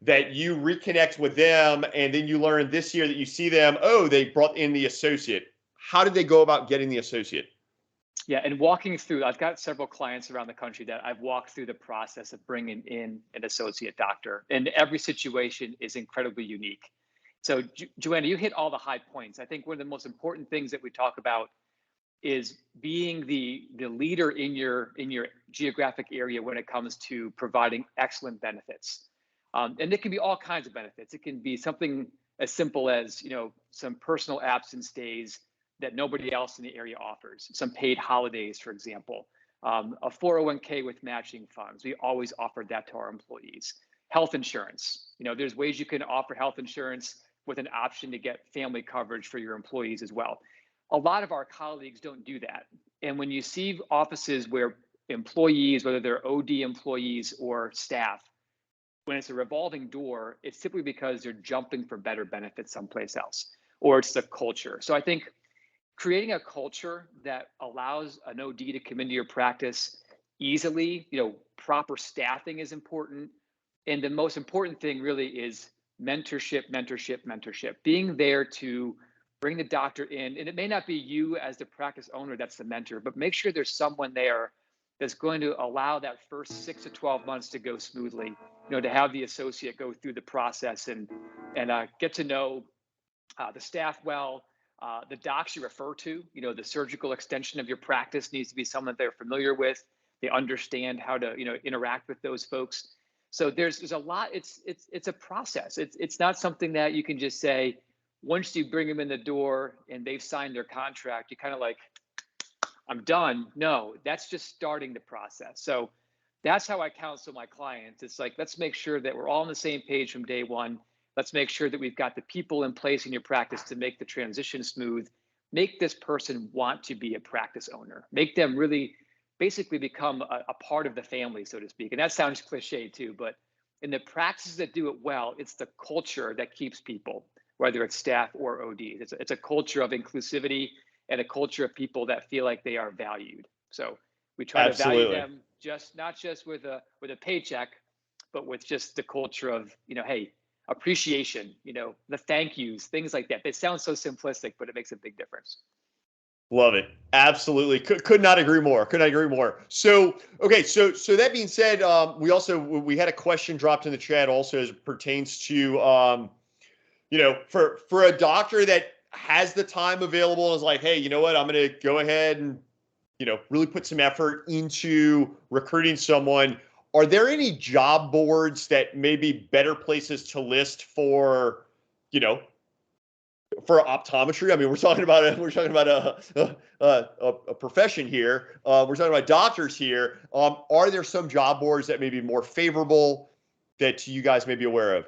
that you reconnect with them, and then you learn this year that you see them, oh, they brought in the associate. How did they go about getting the associate? Yeah, and walking through, I've got several clients around the country that I've walked through the process of bringing in an associate doctor, and every situation is incredibly unique. So, Joanna, you hit all the high points. I think one of the most important things that we talk about is being the leader in your geographic area when it comes to providing excellent benefits. And it can be all kinds of benefits. It can be something as simple as some personal absence days that nobody else in the area offers, some paid holidays, for example, a 401k with matching funds. We always offer that to our employees. Health insurance. There's ways you can offer health insurance with an option to get family coverage for your employees as well. A lot of our colleagues don't do that. And when you see offices where employees, whether they're OD employees or staff, when it's a revolving door, it's simply because they're jumping for better benefits someplace else, or it's the culture. So I think creating a culture that allows an OD to come into your practice easily, proper staffing is important. And the most important thing really is mentorship, mentorship, mentorship. Being there to bring the doctor in, and it may not be you as the practice owner that's the mentor, but make sure there's someone there that's going to allow that first 6 to 12 months to go smoothly, to have the associate go through the process and get to know the staff well. The docs you refer to, the surgical extension of your practice needs to be someone that they're familiar with. They understand how to, interact with those folks. So there's a lot. It's a process. It's not something that you can just say, once you bring them in the door and they've signed their contract, you kind of like, I'm done. No, that's just starting the process. So that's how I counsel my clients. It's like, let's make sure that we're all on the same page from day one. Let's make sure that we've got the people in place in your practice to make the transition smooth. Make this person want to be a practice owner. Make them really basically become a part of the family, so to speak. And that sounds cliche too, but in the practices that do it well, it's the culture that keeps people, whether it's staff or ODs. It's a culture of inclusivity and a culture of people that feel like they are valued. So We try to value Absolutely. them not just with a paycheck, but with just the culture of, hey, appreciation, the thank yous, things like that. They sound so simplistic, but it makes a big difference. Love it. Absolutely. Could not agree more. Could not agree more. So, okay. So that being said, we had a question dropped in the chat also as it pertains to, for a doctor that has the time available and is like, hey, you know what, I'm going to go ahead and, really put some effort into recruiting someone. Are there any job boards that may be better places to list for, for optometry? I mean, we're talking about a profession here. We're talking about doctors here. Are there some job boards that may be more favorable that you guys may be aware of?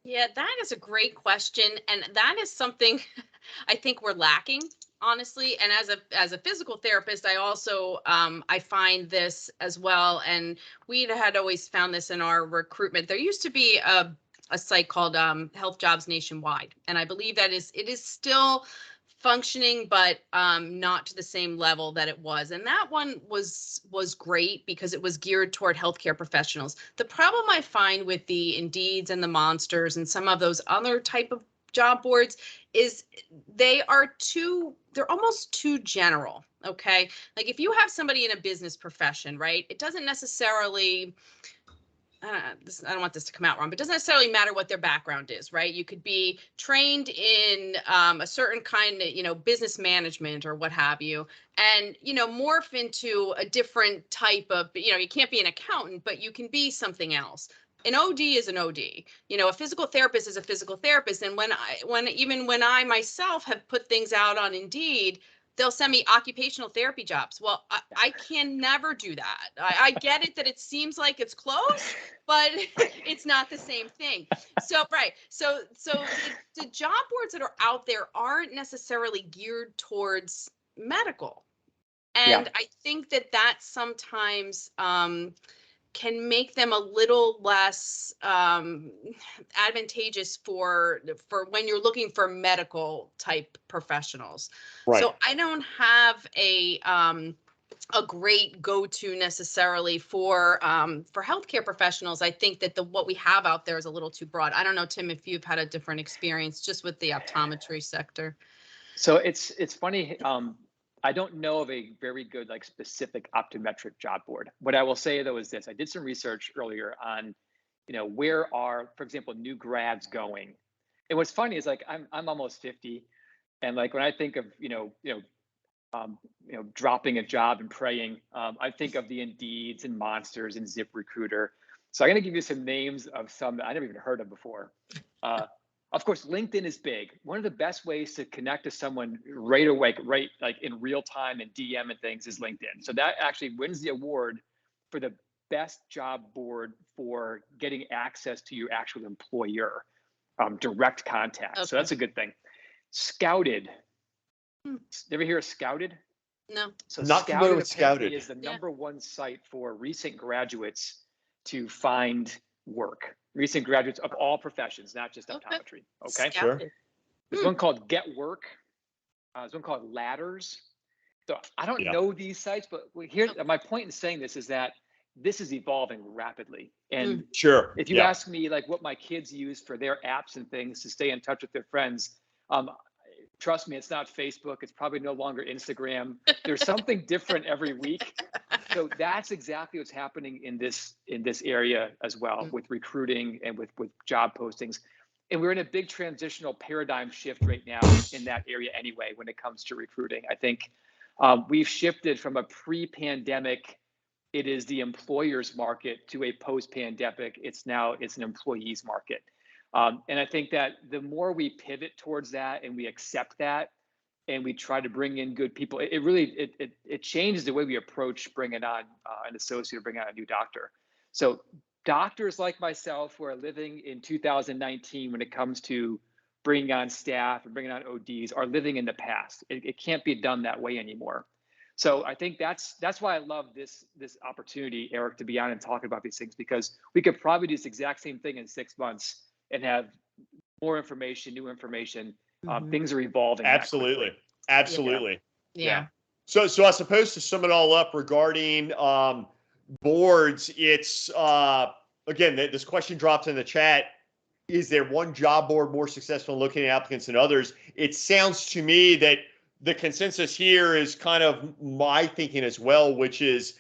Yeah, that is a great question, and that is something I think we're lacking, honestly. And as a physical therapist, I also I find this as well. And we had always found this in our recruitment. There used to be a site called Health Jobs Nationwide, and I believe it is still functioning, but not to the same level that it was. And that one was great because it was geared toward healthcare professionals. The problem I find with the Indeeds and the Monsters and some of those other type of job boards is they're almost too general. Okay. Like if you have somebody in a business profession, right, it doesn't necessarily I don't want this to come out wrong, but it doesn't necessarily matter what their background is, right? You could be trained in a certain kind of, business management or what have you, and, morph into a different type of, you can't be an accountant, but you can be something else. An OD is an OD. A physical therapist is a physical therapist. And when I myself have put things out on Indeed, they'll send me occupational therapy jobs. Well, I can never do that. I get it that it seems like it's close, but it's not the same thing. So, right. So the job boards that are out there aren't necessarily geared towards medical. And Yeah. I think that sometimes can make them a little less advantageous for when you're looking for medical type professionals. Right. So I don't have a great go-to necessarily for healthcare professionals. I think that what we have out there is a little too broad. I don't know, Tim, if you've had a different experience just with the optometry sector. So it's funny. I don't know of a very good specific optometric job board. What I will say though is this: I did some research earlier on, where are, for example, new grads going. And what's funny is I'm almost 50, and when I think of dropping a job and praying, I think of the Indeeds and Monsters and ZipRecruiter. So I'm going to give you some names of some that I never even heard of before. Of course, LinkedIn is big. One of the best ways to connect to someone right away, in real time and DM and things, is LinkedIn. So that actually wins the award for the best job board for getting access to your actual employer, direct contact. Okay. So that's a good thing. Scouted. Ever hear of Scouted? No. So Not familiar with Scouted. Is the number one site for recent graduates to find work. Recent graduates of all professions, not just optometry. Okay. Sure. There's one called Get Work. There's one called Ladders. So I don't know these sites, but here, my point in saying this is that this is evolving rapidly. And sure, if you ask me what my kids use for their apps and things to stay in touch with their friends, trust me, it's not Facebook. It's probably no longer Instagram. There's something different every week. So that's exactly what's happening in this area as well, with recruiting and with job postings. And we're in a big transitional paradigm shift right now in that area anyway, when it comes to recruiting. I think we've shifted from a pre-pandemic, it is the employer's market, to a post-pandemic, it's an employee's market. And I think that the more we pivot towards that and we accept that, and we try to bring in good people, it really changes the way we approach bringing on an associate or bringing on a new doctor. So doctors like myself who are living in 2019 when it comes to bringing on staff and bringing on ODs are living in the past. It can't be done that way anymore. So I think that's why I love this opportunity, Eric, to be on and talking about these things, because we could probably do this exact same thing in 6 months and have more information, new information. Things are evolving. Absolutely. Yeah. So I suppose to sum it all up regarding boards, it's again, this question dropped in the chat. Is there one job board more successful in looking at applicants than others? It sounds to me that the consensus here is kind of my thinking as well, which is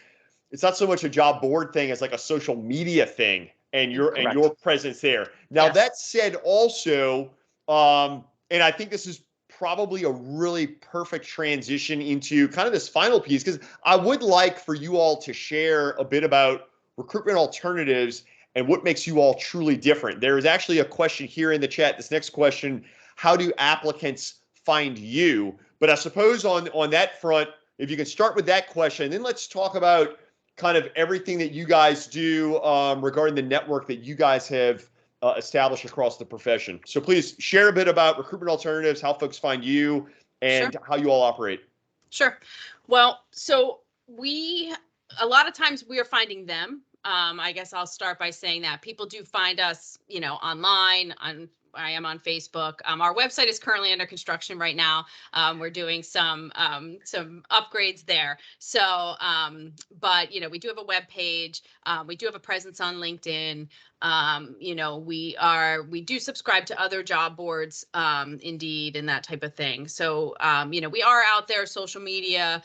it's not so much a job board thing as like a social media thing and your presence there. Now, Yes. that said, also, and I think this is probably a really perfect transition into kind of this final piece, because I would like for you all to share a bit about recruitment alternatives and what makes you all truly different. There is actually a question here in the chat. This next question, how do applicants find you? But I suppose on that front, if you can start with that question, then let's talk about kind of everything that you guys do regarding the network that you guys have established across the profession. So please share a bit about recruitment alternatives, how folks find you, and Sure. how you all operate. Sure. Well, so a lot of times we are finding them. I guess I'll start by saying that people do find us, online. I am on Facebook. Our website is currently under construction right now. We're doing some upgrades there. So, but we do have a web page. We do have a presence on LinkedIn. We do subscribe to other job boards, Indeed, and that type of thing. So, we are out there, social media.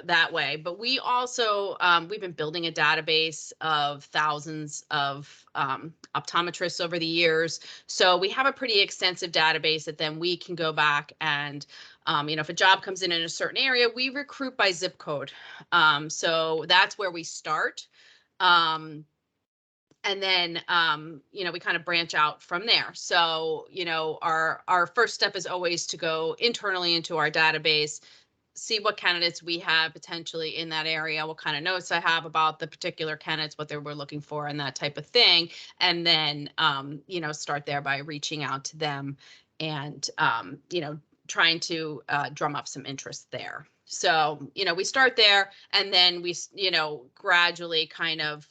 That way. But we also, we've been building a database of thousands of optometrists over the years. So we have a pretty extensive database that then we can go back and, if a job comes in a certain area, we recruit by zip code. So that's where we start. And then, we kind of branch out from there. So, our first step is always to go internally into our database, see what candidates we have potentially in that area, what kind of notes I have about the particular candidates, what they were looking for, and that type of thing. And then, start there by reaching out to them and, trying to drum up some interest there. So, we start there and then we, gradually kind of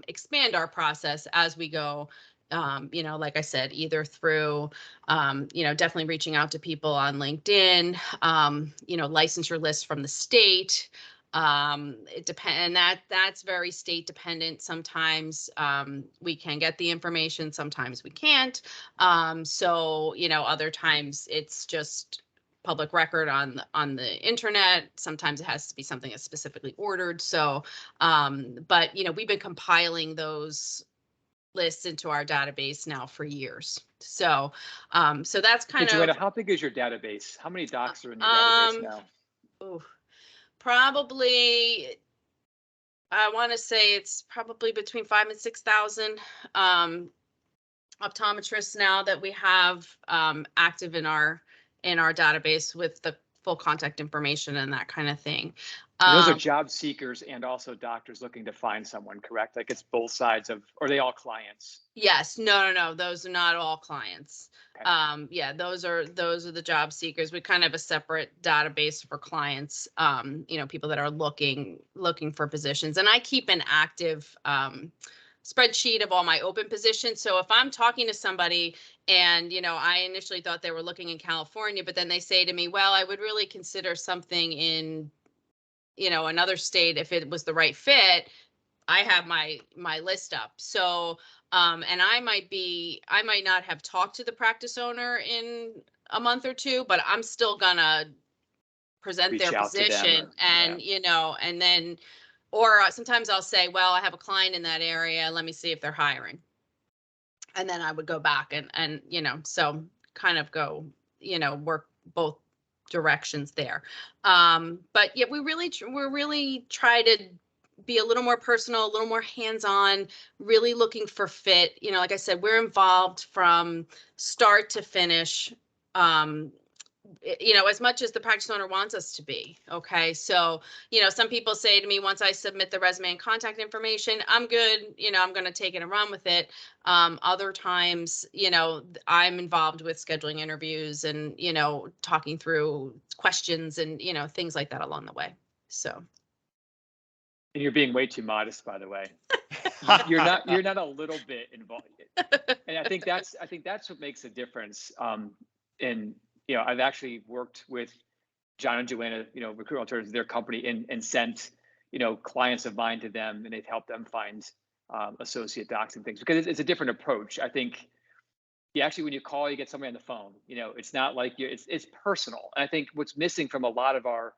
expand our process as we go. Like I said, either through, definitely reaching out to people on LinkedIn, licensure lists from the state. It depends, and that's very state dependent. Sometimes we can get the information, sometimes we can't. So, other times it's just public record on the internet. Sometimes it has to be something that's specifically ordered. So, but we've been compiling those lists into our database now for years. So, so that's kind Joanna, of. how big is your database? How many docs are in your database now? Probably, I want to say it's probably between 5,000 and 6,000 optometrists now that we have active in our database with the full contact information and that kind of thing. Those are job seekers and also doctors looking to find someone, correct? Like it's both sides of, or are they all clients? Yes, no. Those are not all clients. Okay. Yeah, those are the job seekers. We kind of have a separate database for clients, people that are looking for positions. And I keep an active spreadsheet of all my open positions. So if I'm talking to somebody and, I initially thought they were looking in California, but then they say to me, well, I would really consider something in, another state if it was the right fit, I have my list up. So, and I might not have talked to the practice owner in a month or two, but I'm still gonna present their position and, and then, or sometimes I'll say, well, I have a client in that area. Let me see if they're hiring. And then I would go back and, so kind of go, work both directions there. But yeah, we're really try to be a little more personal, a little more hands-on, really looking for fit. Like I said, we're involved from start to finish, as much as the practice owner wants us to be. Okay. So, some people say to me, once I submit the resume and contact information, I'm good. I'm going to take it and run with it. Other times, I'm involved with scheduling interviews and, talking through questions and, things like that along the way. So. And you're being way too modest, by the way. You're not a little bit involved. And I think that's what makes a difference. And I've actually worked with John and Joanna, Recruitment Alternatives, their company, and sent, clients of mine to them, and they've helped them find associate docs and things, because it's a different approach. I think when you call, you get somebody on the phone. It's not like it's personal. And I think what's missing from a lot of our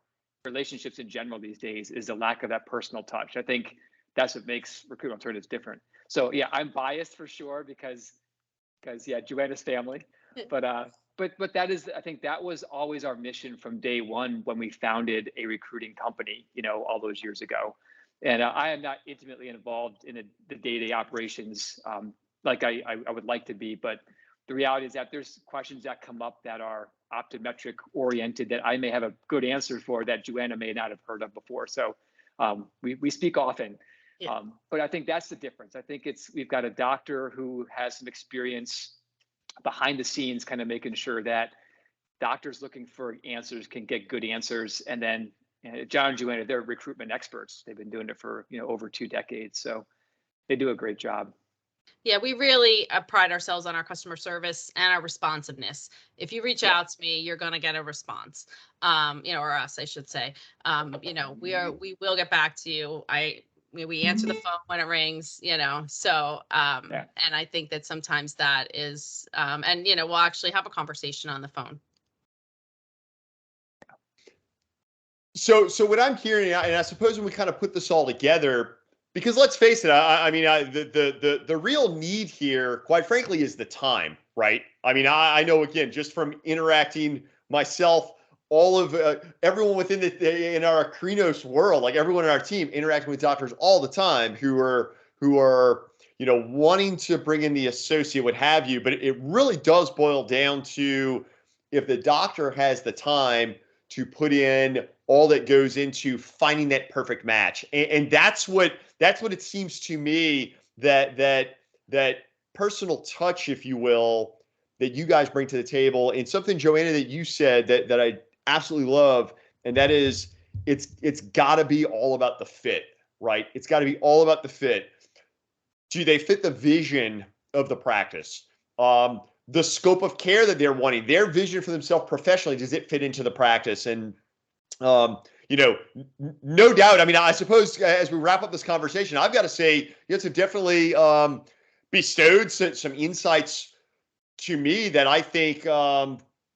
relationships in general these days is the lack of that personal touch. I think that's what makes Recruitment Alternatives different. So yeah, I'm biased for sure because Joanna's family, but that is, I think that was always our mission from day one when we founded a recruiting company, all those years ago. And I am not intimately involved in the day-to-day operations like I would like to be, but the reality is that there's questions that come up that are optometric oriented that I may have a good answer for that Joanna may not have heard of before. So we speak often. Yeah. But I think that's the difference. I think we've got a doctor who has some experience behind the scenes, kind of making sure that doctors looking for answers can get good answers. And then John and Joanna, they're recruitment experts. They've been doing it for over 2 decades. So they do a great job. Yeah, we really pride ourselves on our customer service and our responsiveness. If you reach out to me, you're going to get a response, or us, I should say. We will get back to you. We answer the phone when it rings, so, and I think that sometimes that is, and, we'll actually have a conversation on the phone. So what I'm hearing, and I suppose when we kind of put this all together, because let's face it, the real need here, quite frankly, is the time, right? I mean, I know, again, just from interacting myself, all of everyone within in our Akrinos world, like everyone in our team, interacting with doctors all the time who are wanting to bring in the associate, what have you. But it really does boil down to if the doctor has the time to put in all that goes into finding that perfect match, and that's what it seems to me that personal touch, if you will, that you guys bring to the table. And something, Joanna, that you said that I absolutely love, and that is it's got to be all about the fit, right? It's got to be all about the fit. Do they fit the vision of the practice? The scope of care that they're wanting, their vision for themselves professionally, does it fit into the practice? And no doubt. I mean, I suppose as we wrap up this conversation, I've got to say, it's definitely bestowed some insights to me that I think,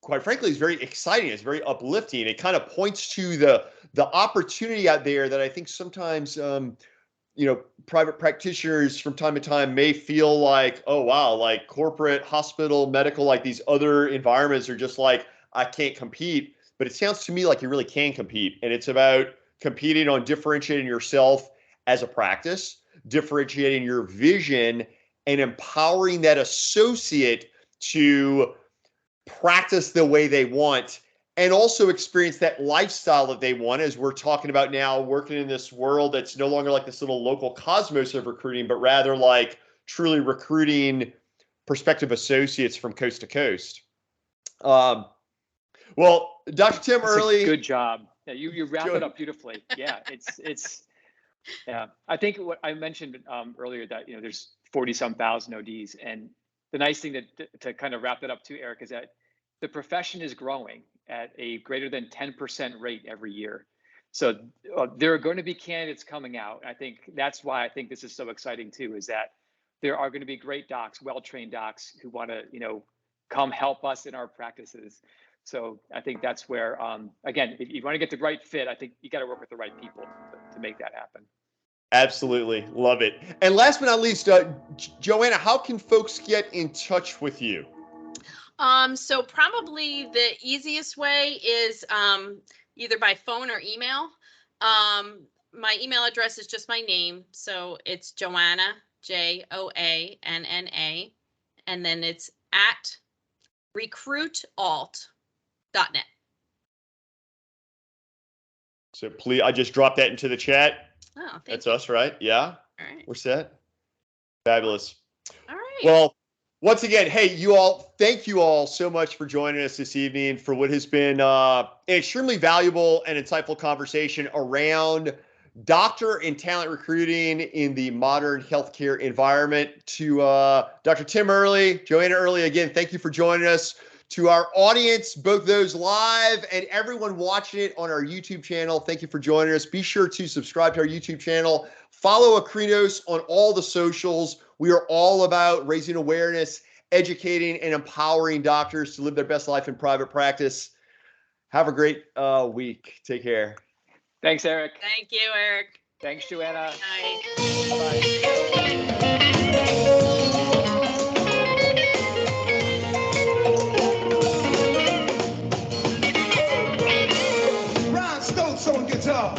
quite frankly, is very exciting. It's very uplifting. It kind of points to the opportunity out there that I think sometimes, private practitioners from time to time may feel like, oh, wow, like corporate, hospital, medical, like these other environments are just like, I can't compete. But it sounds to me like you really can compete. And it's about competing on differentiating yourself as a practice, differentiating your vision, and empowering that associate to practice the way they want and also experience that lifestyle that they want, as we're talking about now, working in this world that's no longer like this little local cosmos of recruiting, but rather like truly recruiting prospective associates from coast to coast. Well, Dr. Tim Earley. Good job. Yeah, you wrap it up beautifully. Yeah, it's yeah. I think what I mentioned earlier that there's 40-some thousand ODs, and the nice thing to kind of wrap it up too, Eric, is that the profession is growing at a greater than 10% rate every year. So there are going to be candidates coming out. I think that's why I think this is so exciting too, is that there are going to be great docs, well-trained docs who want to come help us in our practices. So I think that's where, again, if you want to get the right fit, I think you got to work with the right people to make that happen. Absolutely. Love it. And last but not least, Joanna, how can folks get in touch with you? So probably the easiest way is either by phone or email. My email address is just my name. So it's Joanna, Joanna, and then it's at recruitalt.net. So please, I just dropped that into the chat. Oh, that's us, right? Yeah. All right. We're set. Fabulous. All right. Well, once again, hey, thank you all so much for joining us this evening for what has been an extremely valuable and insightful conversation around doctor and talent recruiting in the modern healthcare environment. To Dr. Tim Earley, Joanna Earley, again, thank you for joining us. To our audience, both those live and everyone watching it on our YouTube channel, thank you for joining us. Be sure to subscribe to our YouTube channel. Follow Akrinos on all the socials. We are all about raising awareness, educating, and empowering doctors to live their best life in private practice. Have a great week. Take care. Thanks, Eric. Thank you, Eric. Thanks, Joanna. Bye. Bye-bye. Ron Stokes on guitar.